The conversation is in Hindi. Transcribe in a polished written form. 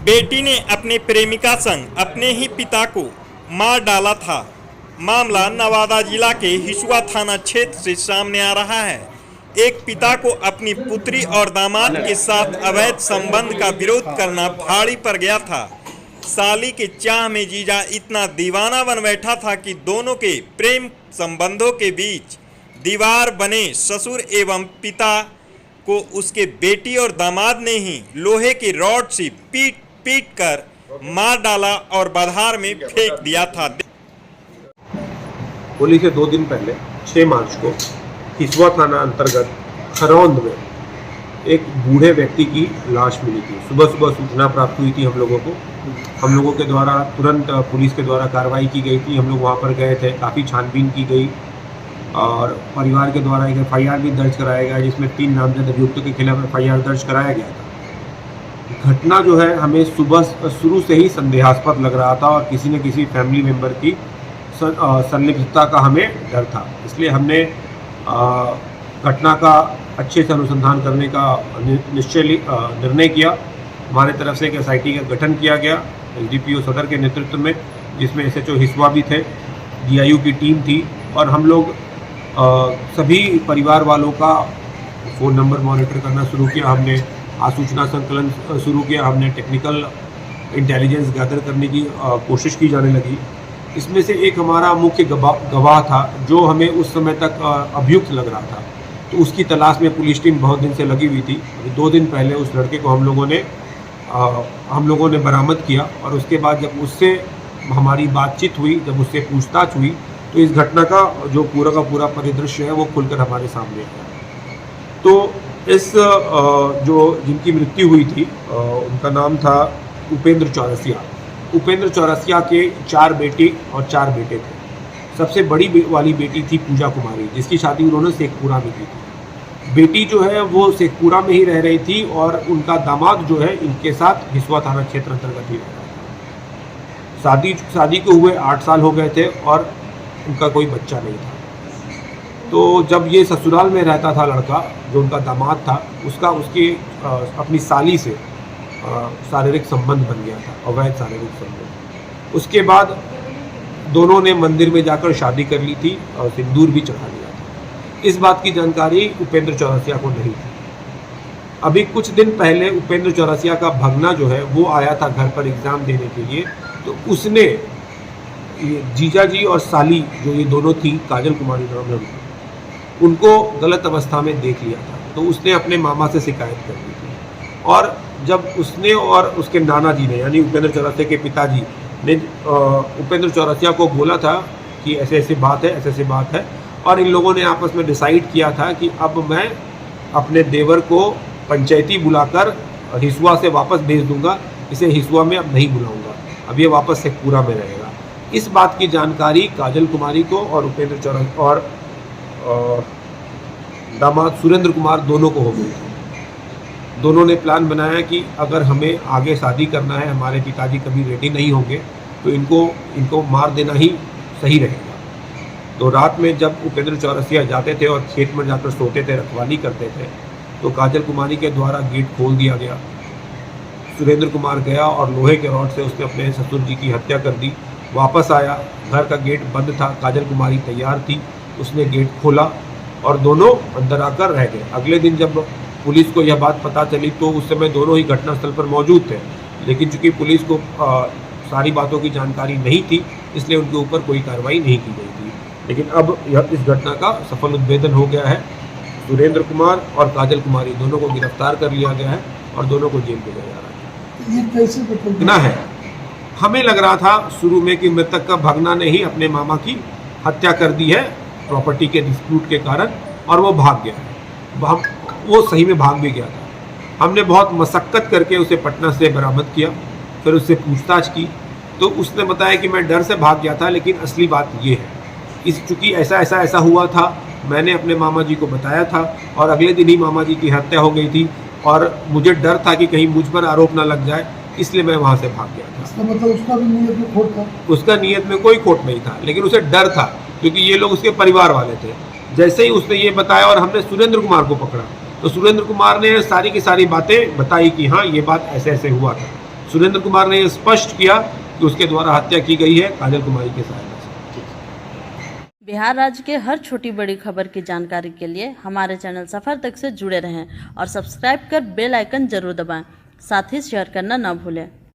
बेटी ने अपने प्रेमिका संग अपने ही पिता को मार डाला था। मामला नवादा जिला के हिसुआ थाना क्षेत्र से सामने आ रहा है। एक पिता को अपनी पुत्री और दामाद के साथ अवैध संबंध का विरोध करना भारी पड़ गया था। साली के चाह में जीजा इतना दीवाना बन बैठा था कि दोनों के प्रेम संबंधों के बीच दीवार बने ससुर एवं पिता को उसके बेटी और दामाद ने ही लोहे की रॉड से पीट पीट कर मार डाला और बाधार में फेंक दिया था। होली से 2 दिन पहले 6 मार्च को हिसुआ थाना अंतर्गत खरौंद में एक बूढ़े व्यक्ति की लाश मिली थी। सुबह सुबह सूचना प्राप्त हुई थी हम लोगों के द्वारा तुरंत पुलिस के द्वारा कार्रवाई की गई थी। हम लोग वहाँ पर गए थे, काफ़ी छानबीन की गई और परिवार के द्वारा एक FIR भी दर्ज कराया गया, जिसमें 3 नामजद अभियुक्तों के खिलाफ FIR दर्ज कराया गया था। घटना जो है हमें सुबह शुरू से ही संदेहास्पद लग रहा था और किसी न किसी फैमिली मेम्बर की संलिप्तता का हमें डर था। इसलिए हमने घटना का अच्छे से अनुसंधान करने का निर्णय किया। हमारे तरफ से एक SIT का गठन किया गया SDPO सदर के नेतृत्व में, जिसमें SHO हिसुआ भी थे, DIU की टीम थी और हम लोग सभी परिवार वालों का फ़ोन नंबर मॉनिटर करना शुरू किया। हमने आसूचना संकलन शुरू किया। हमने टेक्निकल इंटेलिजेंस गैदर करने की कोशिश की जाने लगी। इसमें से एक हमारा मुख्य गवाह था जो हमें उस समय तक अभियुक्त लग रहा था, तो उसकी तलाश में पुलिस टीम बहुत दिन से लगी हुई थी। 2 दिन पहले उस लड़के को हम लोगों ने बरामद किया और उसके बाद जब उससे हमारी बातचीत हुई, जब उससे पूछताछ हुई, तो इस घटना का जो पूरा परिदृश्य है वो खुलकर हमारे सामने आया। तो इस जो जिनकी मृत्यु हुई थी उनका नाम था उपेंद्र चौरसिया। उपेंद्र चौरसिया के 4 बेटी और 4 बेटे थे। सबसे बड़ी वाली बेटी थी पूजा कुमारी, जिसकी शादी उन्होंने शेखपुरा में की थी। बेटी जो है वो शेखपुरा में ही रह रही थी और उनका दामाद जो है इनके साथ हिसुआ थाना क्षेत्र अंतर्गत ही रह रहा था। शादी को हुए 8 साल हो गए थे और उनका कोई बच्चा नहीं था। तो जब ये ससुराल में रहता था लड़का, जो उनका दामाद था, उसकी अपनी साली से शारीरिक संबंध बन गया था, अवैध शारीरिक संबंध। उसके बाद दोनों ने मंदिर में जाकर शादी कर ली थी और सिंदूर भी चढ़ा लिया था। इस बात की जानकारी उपेंद्र चौरसिया को नहीं थी। अभी कुछ दिन पहले उपेंद्र चौरसिया का भगना जो है वो आया था घर पर एग्ज़ाम देने के लिए, तो उसने ये जीजा जी और साली जो ये दोनों थी, काजल कुमारी नाम है उनको गलत अवस्था में देख लिया था। तो उसने अपने मामा से शिकायत कर दी थी और जब उसने और उसके नाना जी ने, यानी उपेंद्र चौरसिया के पिताजी ने उपेंद्र चौरसिया को बोला था कि ऐसे ऐसे बात है और इन लोगों ने आपस में डिसाइड किया था कि अब मैं अपने देवर को पंचायती बुलाकर हिसुआ से वापस भेज दूंगा, इसे हिसुआ में अब नहीं बुलाऊंगा, अब ये वापस शेखपुरा में रहेगा। इस बात की जानकारी काजल कुमारी को और उपेंद्र चौरसिया और दामाद सुरेंद्र कुमार दोनों को हो गई थी। दोनों ने प्लान बनाया कि अगर हमें आगे शादी करना है, हमारे पिताजी कभी रेडी नहीं होंगे, तो इनको मार देना ही सही रहेगा। तो रात में जब उपेंद्र चौरसिया जाते थे और खेत में जाकर सोते थे, रखवाली करते थे, तो काजल कुमारी के द्वारा गेट खोल दिया गया। सुरेंद्र कुमार गया और लोहे के रॉड से उसने अपने ससुर जी की हत्या कर दी। वापस आया, घर का गेट बंद था, काजल कुमारी तैयार थी, उसने गेट खोला और दोनों अंदर आकर रह गए। अगले दिन जब पुलिस को यह बात पता चली तो उस समय दोनों ही घटनास्थल पर मौजूद थे, लेकिन चूंकि पुलिस को सारी बातों की जानकारी नहीं थी, इसलिए उनके ऊपर कोई कार्रवाई नहीं की गई थी। लेकिन अब इस घटना का सफल उद्भेदन हो गया है। सुरेंद्र कुमार और काजल कुमारी दोनों को गिरफ्तार कर लिया गया है और दोनों को जेल भेजा जा रहा है। ये कैसे घटना है? हमें लग रहा था शुरू में कि मृतक का भगना ने ही अपने मामा की हत्या कर दी है प्रॉपर्टी के डिस्प्यूट के कारण और वो भाग गया है। वो सही में भाग भी गया था। हमने बहुत मशक्क़त करके उसे पटना से बरामद किया, फिर उससे पूछताछ की तो उसने बताया कि मैं डर से भाग गया था, लेकिन असली बात ये है, चूँकि ऐसा हुआ था, मैंने अपने मामा जी को बताया था और अगले दिन ही मामा जी की हत्या हो गई थी और मुझे डर था कि कहीं मुझ पर आरोप ना लग जाए, इसलिए मैं वहाँ से भाग गया था। इसका मतलब उसका भी नीयत में खोट था? उसका नीयत में कोई खोट नहीं था, लेकिन उसे डर था क्योंकि ये लोग उसके परिवार वाले थे। जैसे ही उसने ये बताया और हमने सुरेंद्र कुमार को पकड़ा, तो सुरेंद्र कुमार ने सारी की सारी बातें बताई कि हाँ ये बात ऐसे ऐसे हुआ था। सुरेंद्र कुमार ने यह स्पष्ट किया कि उसके द्वारा हत्या की गई है काजल कुमारी के सहायता से। बिहार राज्य के हर छोटी बड़ी खबर की जानकारी के लिए हमारे चैनल सफर तक से जुड़े रहें और सब्सक्राइब कर बेल आइकन जरूर दबाएं। साथ ही शेयर करना ना भूलें।